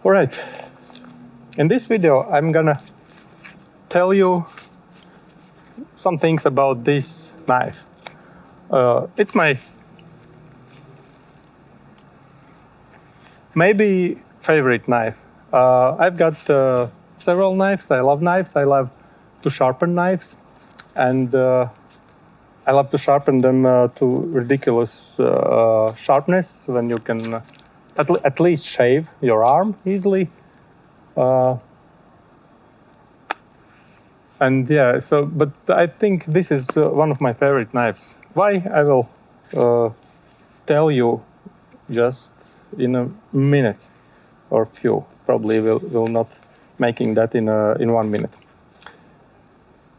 All right. In this video, I'm gonna tell you some things about this knife. It's my maybe favorite knife. I've got several knives. I love knives. I love to sharpen knives, and I love to sharpen them to ridiculous sharpness when you can at least shave your arm easily. And yeah, but I think this is one of my favorite knives. Why? I will tell you just in a minute or few. Probably will not making that in 1 minute.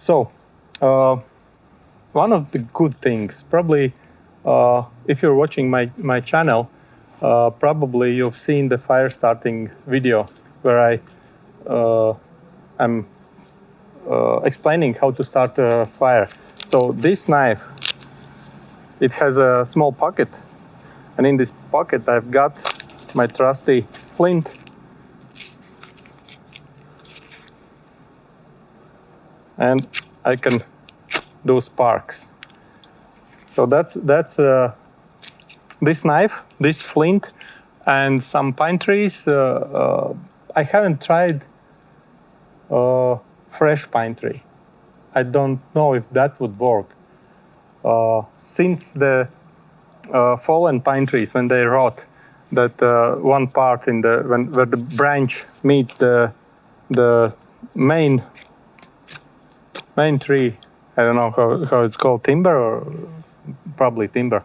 So, one of the good things, probably, if you're watching my channel, probably you've seen the fire starting video where I am explaining how to start a fire. So this knife, it has a small pocket, and in this pocket I've got my trusty flint. And I can do sparks. So that's this knife, this flint, and some pine trees. I haven't tried fresh pine tree. I don't know if that would work. Since the fallen pine trees, when they rot, that one part in where the branch meets the main tree, I don't know how it's called, timber or probably timber.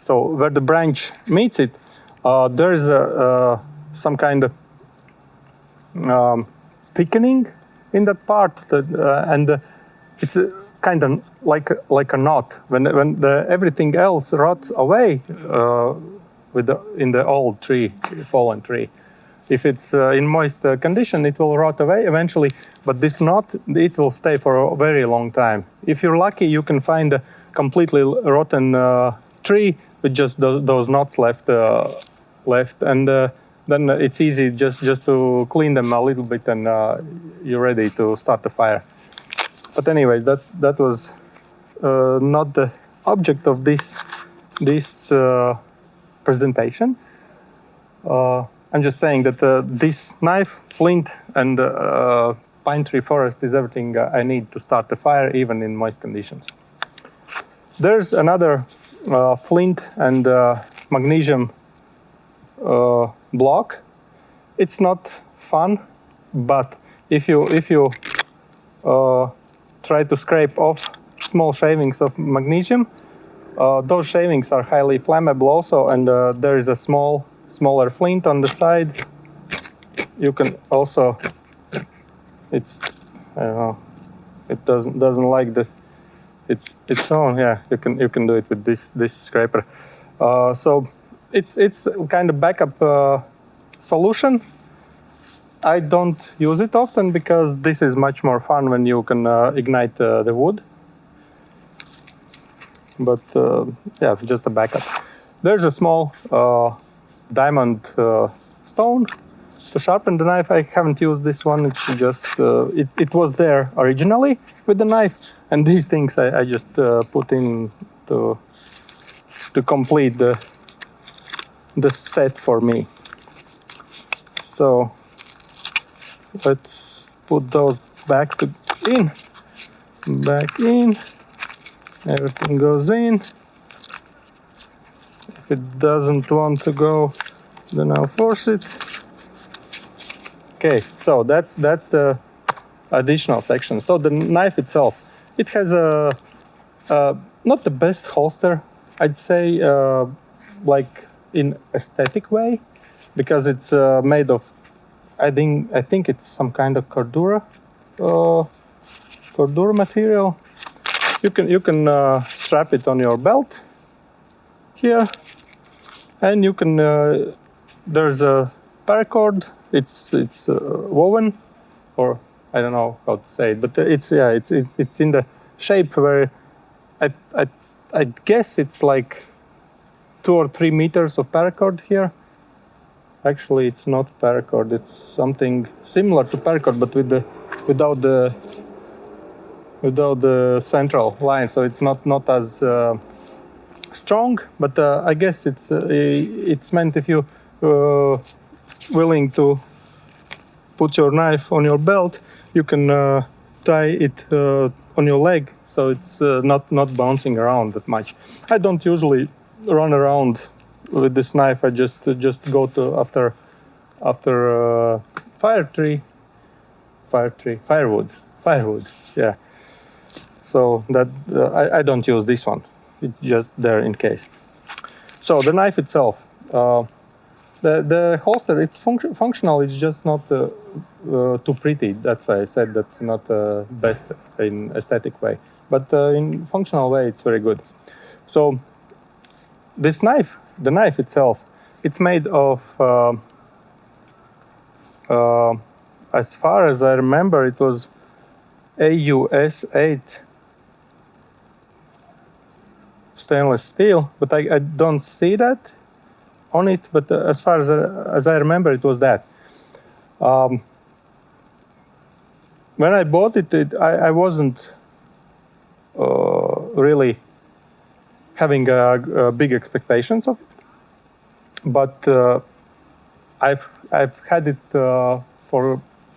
So where the branch meets it, there is some kind of thickening in that part, and it's kind of like a knot. When everything else rots away in the old tree, fallen tree. If it's in moist condition, it will rot away eventually, but this knot, it will stay for a very long time. If you're lucky, you can find a completely rotten tree with just those knots left, and then it's easy just to clean them a little bit, and you're ready to start the fire. But anyway, that was not the object of this presentation. I'm just saying that this knife, flint, and pine tree forest is everything I need to start the fire, even in moist conditions. There's another flint and magnesium block. It's not fun, but if you try to scrape off small shavings of magnesium, those shavings are highly flammable also, and there is a smaller flint on the side. You can also, I don't know, it doesn't like its own. Yeah, you can do it with this scraper. So it's kind of backup solution. I don't use it often because this is much more fun when you can ignite the wood. But yeah, just a backup. There's a small diamond stone to sharpen the knife. I haven't used this one. It's just it was there originally with the knife, and these things I just put in to complete the set for me. So let's put those back in. Everything goes in. If it doesn't want to go, then I'll force it. Okay, so that's the additional section. So the knife itself, it has a not the best holster, I'd say, like in aesthetic way, because it's made of, I think it's some kind of cordura material. You can strap it on your belt here, and you can there's a paracord. It's woven, or I don't know how to say it, but it's in the shape where I guess it's like 2 or 3 meters of paracord here, Actually, it's not paracord. It's something similar to paracord, but without the central line. So it's not as strong. But I guess it's meant if you willing to put your knife on your belt, you can tie it on your leg, so it's not bouncing around that much. I don't usually run around with this knife. I just go to after firewood. Yeah. So that I don't use this one. It's just there in case. So the knife itself. The holster, it's functional. It's just not too pretty. That's why I said that's not best in aesthetic way. But in functional way, it's very good. So this knife, the knife itself, it's made of, as far as I remember, it was AUS 8 stainless steel. But I don't see that on it, but as far as I remember, it was that. When I bought it, I wasn't really having big expectations of it, but I've had it for,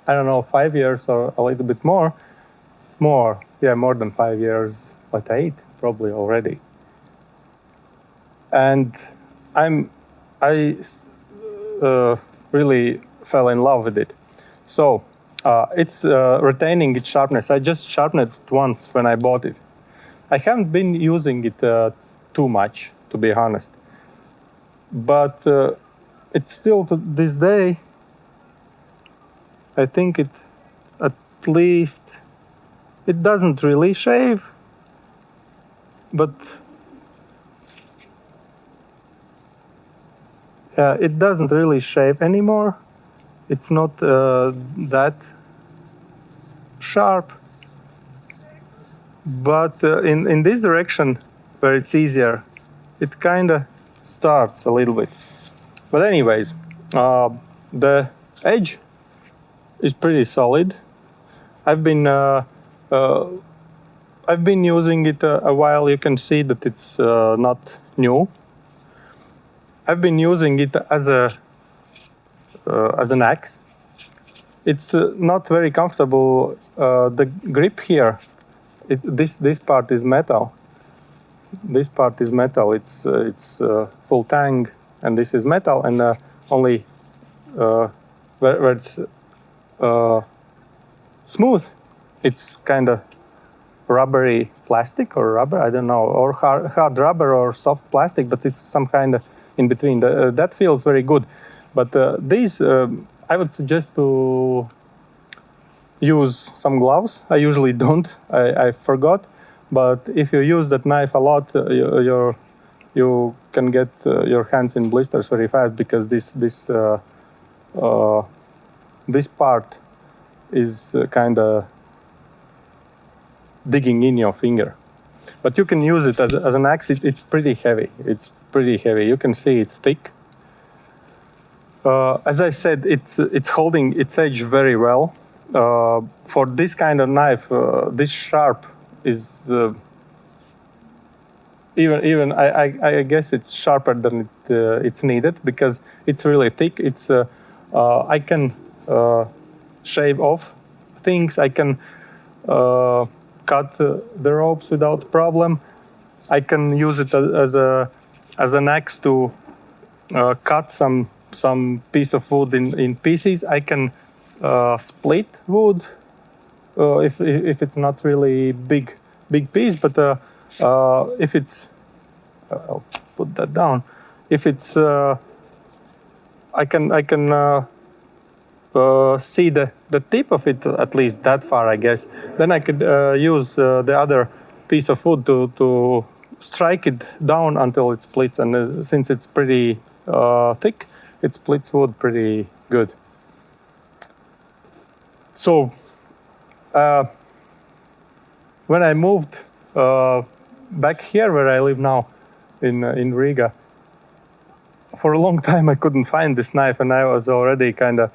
I don't know, 5 years or a little bit more than 5 years, like 8 probably already, and I really fell in love with it. So it's retaining its sharpness. I just sharpened it once when I bought it. I haven't been using it too much, to be honest. But it's still, to this day, I think it, at least, it doesn't really shave, but it doesn't really shave anymore. It's not that sharp, but in this direction where it's easier, it kind of starts a little bit. But anyways, the edge is pretty solid. I've been using it a while. You can see that it's not new. I've been using it as an axe. It's not very comfortable. The grip here, this part is metal. This part is metal. It's full tang, and this is metal. And only where it's smooth, it's kind of rubbery plastic or rubber. I don't know, or hard rubber or soft plastic, but it's some kind of in between. That feels very good. But these, I would suggest to use some gloves. I usually don't. I forgot. But if you use that knife a lot, you can get your hands in blisters very fast, because this part is kind of digging in your finger. But you can use it as an axe. It's pretty heavy. It's pretty heavy. You can see it's thick. As I said, it's holding its edge very well. For this kind of knife, this sharp is even I guess it's sharper than it's needed, because it's really thick. It's I can shave off things. I can cut the ropes without problem. I can use it as an axe to cut some piece of wood in pieces. I can split wood if it's not really big piece, but if it's, I'll put that down. If it's, I can see the tip of it, at least that far, I guess. Then I could use the other piece of wood to strike it down until it splits. And since it's pretty thick, it splits wood pretty good. So when I moved back here where I live now in Riga, for a long time I couldn't find this knife, and I was already kind of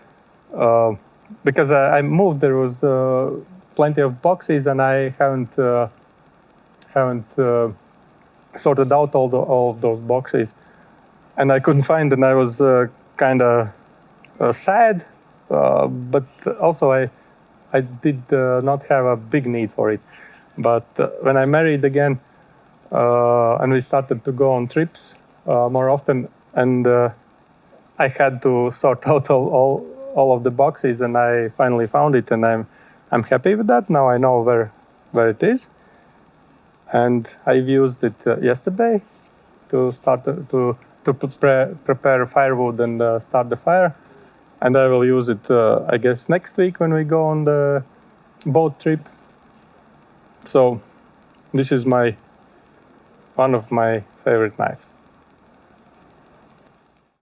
because I moved. There was plenty of boxes, and I haven't sorted out all of those boxes, and I couldn't find. And I was kind of sad, but also I did not have a big need for it. But when I married again, and we started to go on trips more often, and I had to sort out all of the boxes, and I finally found it, and I'm happy with that. Now I know where it is, and I've used it yesterday to start to prepare firewood and start the fire, and I will use it I guess next week when we go on the boat trip. So this is one of my favorite knives.